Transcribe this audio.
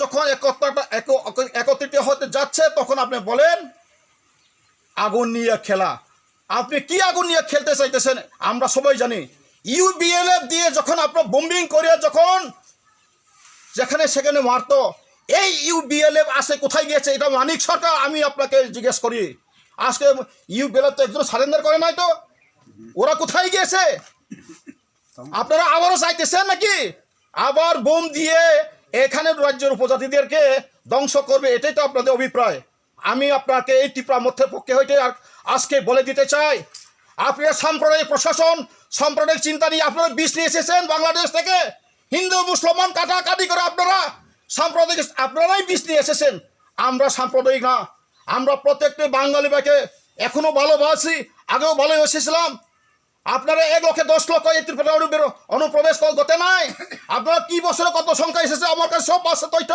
যখন একত্রিত হতে যাচ্ছে তখন আপনি বলেন আগুন নিয়ে খেলা। আপনি কি আগুন নিয়ে খেলতে চাইতেছেন আমরা সবাই জানি। ইউবিএলএফ দিয়ে যখন আপনার বোম্বিং করে যখন যেখানে সেখানে মারতো, এই ইউবিএলএফ আসে কোথায় গিয়েছে? এটা মানিক সরকার, আমি আপনাকে জিজ্ঞেস করি। আজকে ইউবিএলএফ তো একজন সারেন্ডার করে নাই, তো ওরা কোথায় গিয়েছে? আপনারা আবারও চাইতেছেন নাকি আবার বোম দিয়ে এখানে রাজ্যের উপজাতিদেরকে ধ্বংস করবে? এটাই তো আপনাদের অভিপ্রায়। আমি আপনাকে এই টিপরা মধ্যের পক্ষে হইতে আজকে বলে দিতে চাই, আপনারা সাম্প্রদায়িক প্রশাসন, সাম্প্রদায়িক চিন্তা নিয়ে আপনারা বিষ নিয়ে এসেছেন বাংলাদেশ থেকে। হিন্দু মুসলমান কাটাকাটি করে আপনারা সাম্প্রদায়িক, আপনারাই বিষ নিয়ে এসেছেন। আমরা সাম্প্রদায়িক না, আমরা প্রত্যেকটি বাঙালি ভাইকে এখনও ভালোবাসি, আগেও ভালোবেসেছিলাম। আপনারা 1 লক্ষ 10 লক্ষ এই ত্রিপুরা অনুপ্রবেশ করতে নাই। আপনারা কি বছরে কত সংখ্যা এসেছে আমার কাছে সব আছে তথ্য।